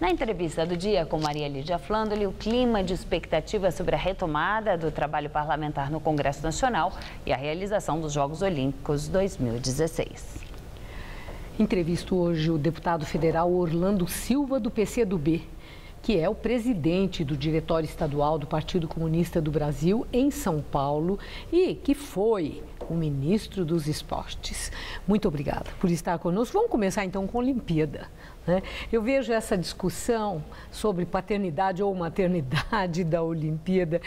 Na entrevista do dia com Maria Lídia Flandoli, o clima de expectativa sobre a retomada do trabalho parlamentar no Congresso Nacional e a realização dos Jogos Olímpicos 2016. Entrevisto hoje o deputado federal Orlando Silva, do PCdoB, que é o presidente do Diretório Estadual do Partido Comunista do Brasil em São Paulo e que foi o ministro dos Esportes. Muito obrigada por estar conosco. Vamos começar então com a Olimpíada, né? Eu vejo essa discussão sobre paternidade ou maternidade da Olimpíada.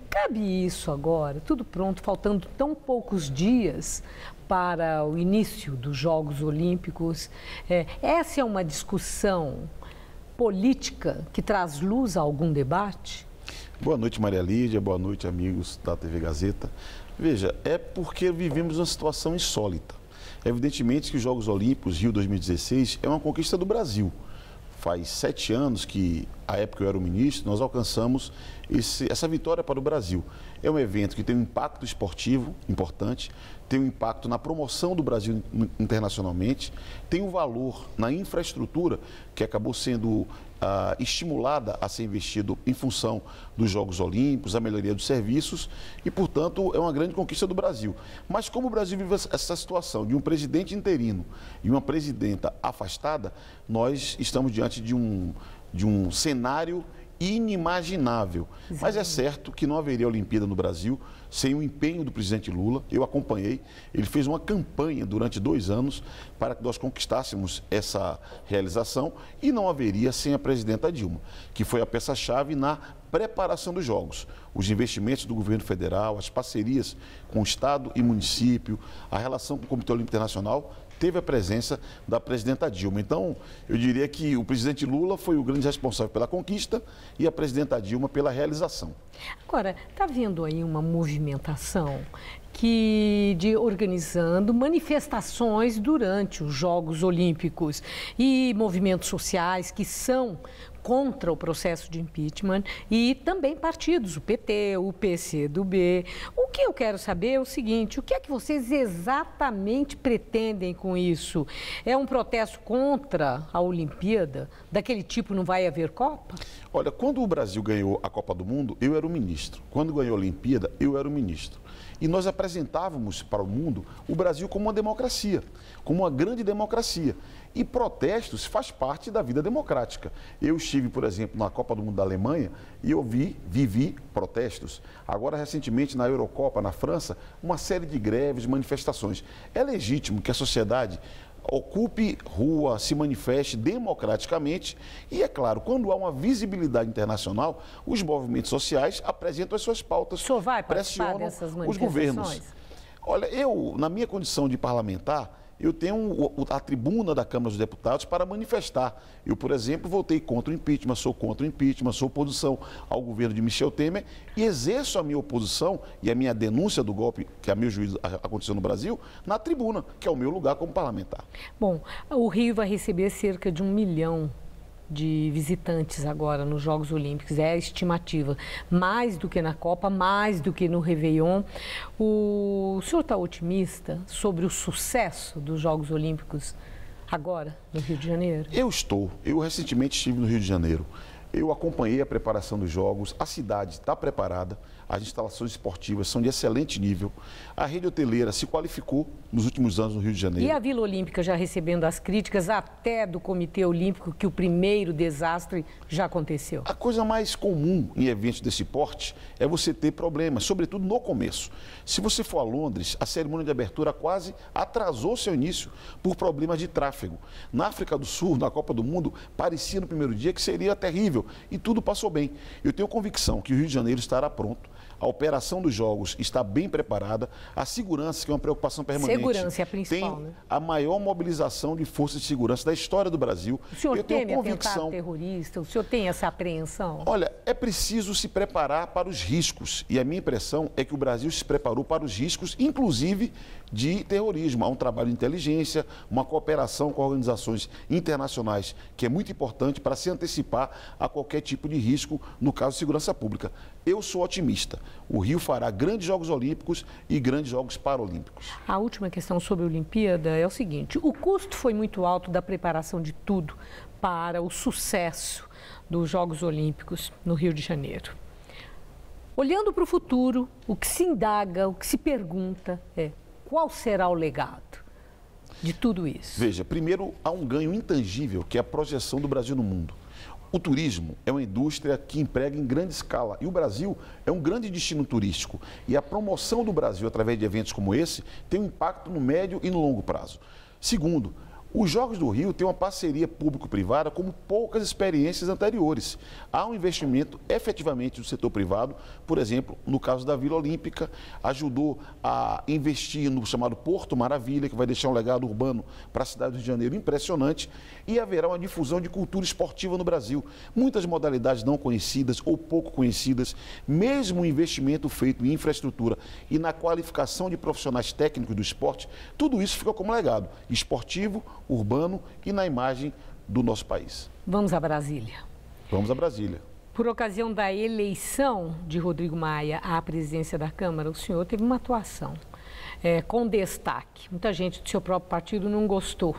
Cabe isso agora, tudo pronto, faltando tão poucos dias para o início dos Jogos Olímpicos. Essa é uma discussão política que traz luz a algum debate? Boa noite, Maria Lídia. Boa noite, amigos da TV Gazeta. Veja, é porque vivemos uma situação insólita. Evidentemente que os Jogos Olímpicos Rio 2016 é uma conquista do Brasil. Faz 7 anos que, à época que eu era o ministro, nós alcançamos essa vitória para o Brasil. É um evento que tem um impacto esportivo importante, tem um impacto na promoção do Brasil internacionalmente, tem um valor na infraestrutura que acabou sendo estimulada a ser investido em função dos Jogos Olímpicos, a melhoria dos serviços e, portanto, é uma grande conquista do Brasil. Mas como o Brasil vive essa situação de um presidente interino e uma presidenta afastada, nós estamos diante de um cenário inimaginável. Exatamente. Mas é certo que não haveria Olimpíada no Brasil sem o empenho do presidente Lula. Eu acompanhei, ele fez uma campanha durante 2 anos para que nós conquistássemos essa realização e não haveria sem a presidenta Dilma, que foi a peça-chave na preparação dos Jogos. Os investimentos do governo federal, as parcerias com o Estado e município, a relação com o Comitê Olímpico Internacional, teve a presença da presidenta Dilma. Então, eu diria que o presidente Lula foi o grande responsável pela conquista e a presidenta Dilma pela realização. Agora, está havendo aí uma movimentação organizando manifestações durante os Jogos Olímpicos e movimentos sociais que são contra o processo de impeachment e também partidos, o PT, o PCdoB. O que eu quero saber é o seguinte: o que é que vocês exatamente pretendem com isso? É um protesto contra a Olimpíada? Daquele tipo não vai haver Copa? Olha, quando o Brasil ganhou a Copa do Mundo, eu era o ministro. Quando ganhou a Olimpíada, eu era o ministro. E nós apresentávamos para o mundo o Brasil como uma democracia, como uma grande democracia. E protestos faz parte da vida democrática. Eu estive, por exemplo, na Copa do Mundo da Alemanha e eu vivi protestos. Agora, recentemente, na Eurocopa, na França, uma série de greves, manifestações. É legítimo que a sociedade ocupe rua, se manifeste democraticamente e, é claro, quando há uma visibilidade internacional, os movimentos sociais apresentam as suas pautas, o senhor vai participar dessas manifestações? Os governos. Olha, eu, na minha condição de parlamentar, eu tenho a tribuna da Câmara dos Deputados para manifestar. Eu, por exemplo, votei contra o impeachment, sou oposição ao governo de Michel Temer e exerço a minha oposição e a minha denúncia do golpe, que a meu juízo aconteceu no Brasil, na tribuna, que é o meu lugar como parlamentar. Bom, o Rio vai receber cerca de 1 milhão de visitantes agora nos Jogos Olímpicos, é a estimativa, mais do que na Copa, mais do que no Réveillon. O senhor está otimista sobre o sucesso dos Jogos Olímpicos agora no Rio de Janeiro? Eu estou. Eu recentemente estive no Rio de Janeiro. Eu acompanhei a preparação dos Jogos, a cidade está preparada, as instalações esportivas são de excelente nível, a rede hoteleira se qualificou nos últimos anos no Rio de Janeiro. E a Vila Olímpica já recebendo as críticas até do Comitê Olímpico que o primeiro desastre já aconteceu? A coisa mais comum em eventos desse porte é você ter problemas, sobretudo no começo. Se você for a Londres, a cerimônia de abertura quase atrasou seu início por problemas de tráfego. Na África do Sul, na Copa do Mundo, parecia no primeiro dia que seria terrível e tudo passou bem. Eu tenho convicção que o Rio de Janeiro estará pronto. A operação dos Jogos está bem preparada, a segurança, que é uma preocupação permanente. Segurança é a principal, tem né? a maior mobilização de forças de segurança da história do Brasil. O senhor teme atentado terrorista? O senhor tem essa apreensão? Olha, é preciso se preparar para os riscos. E a minha impressão é que o Brasil se preparou para os riscos, inclusive de terrorismo. Há um trabalho de inteligência, uma cooperação com organizações internacionais, que é muito importante para se antecipar a qualquer tipo de risco no caso de segurança pública. Eu sou otimista. O Rio fará grandes Jogos Olímpicos e grandes Jogos Paralímpicos. A última questão sobre a Olimpíada é o seguinte: o custo foi muito alto da preparação de tudo para o sucesso dos Jogos Olímpicos no Rio de Janeiro. Olhando para o futuro, o que se indaga, o que se pergunta é: qual será o legado de tudo isso? Veja, primeiro há um ganho intangível, que é a projeção do Brasil no mundo. O turismo é uma indústria que emprega em grande escala e o Brasil é um grande destino turístico. E a promoção do Brasil através de eventos como esse tem um impacto no médio e no longo prazo. Segundo, os Jogos do Rio têm uma parceria público-privada como poucas experiências anteriores. Há um investimento efetivamente do setor privado, por exemplo, no caso da Vila Olímpica, ajudou a investir no chamado Porto Maravilha, que vai deixar um legado urbano para a cidade do Rio de Janeiro impressionante, e haverá uma difusão de cultura esportiva no Brasil. Muitas modalidades não conhecidas ou pouco conhecidas, mesmo o investimento feito em infraestrutura e na qualificação de profissionais técnicos do esporte, tudo isso fica como legado esportivo, urbano e na imagem do nosso país. Vamos a Brasília. Vamos a Brasília. Por ocasião da eleição de Rodrigo Maia à presidência da Câmara, o senhor teve uma atuação com destaque. Muita gente do seu próprio partido não gostou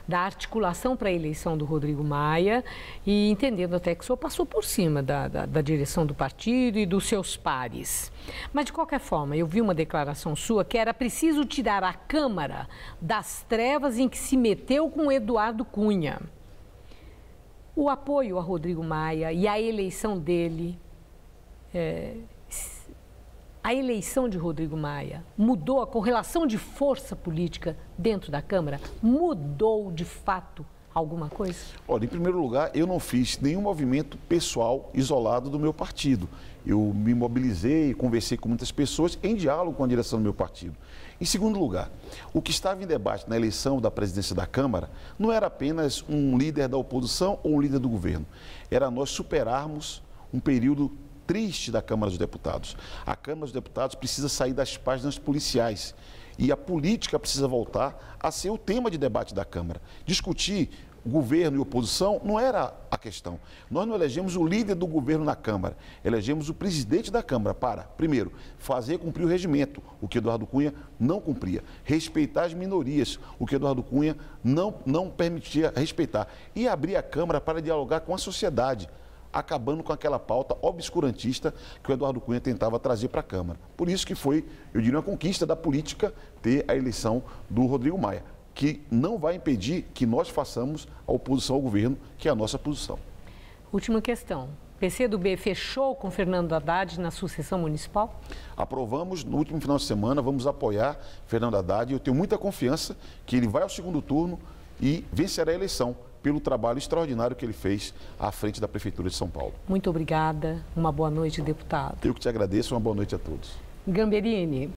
da articulação para a eleição do Rodrigo Maia e entendendo até que o senhor passou por cima da direção do partido e dos seus pares. Mas, de qualquer forma, eu vi uma declaração sua que era preciso tirar a Câmara das trevas em que se meteu com Eduardo Cunha. O apoio a Rodrigo Maia e a eleição dele, a eleição de Rodrigo Maia mudou a correlação de força política dentro da Câmara? Mudou, de fato, alguma coisa? Olha, em primeiro lugar, eu não fiz nenhum movimento pessoal isolado do meu partido. Eu me mobilizei, conversei com muitas pessoas em diálogo com a direção do meu partido. Em segundo lugar, o que estava em debate na eleição da presidência da Câmara não era apenas um líder da oposição ou um líder do governo. Era nós superarmos um período triste da Câmara dos Deputados. A Câmara dos Deputados precisa sair das páginas policiais e a política precisa voltar a ser o tema de debate da Câmara. Discutir governo e oposição não era a questão. Nós não elegemos o líder do governo na Câmara, elegemos o presidente da Câmara para, primeiro, fazer cumprir o regimento, o que Eduardo Cunha não cumpria, respeitar as minorias, o que Eduardo Cunha não permitia respeitar, e abrir a Câmara para dialogar com a sociedade, acabando com aquela pauta obscurantista que o Eduardo Cunha tentava trazer para a Câmara. Por isso que foi, eu diria, uma conquista da política ter a eleição do Rodrigo Maia, que não vai impedir que nós façamos a oposição ao governo, que é a nossa posição. Última questão. O PCdoB fechou com Fernando Haddad na sucessão municipal? Aprovamos no último final de semana, vamos apoiar Fernando Haddad e eu tenho muita confiança que ele vai ao segundo turno e vencerá a eleição pelo trabalho extraordinário que ele fez à frente da Prefeitura de São Paulo. Muito obrigada. Uma boa noite, deputado. Eu que te agradeço. Uma boa noite a todos. Gamberini,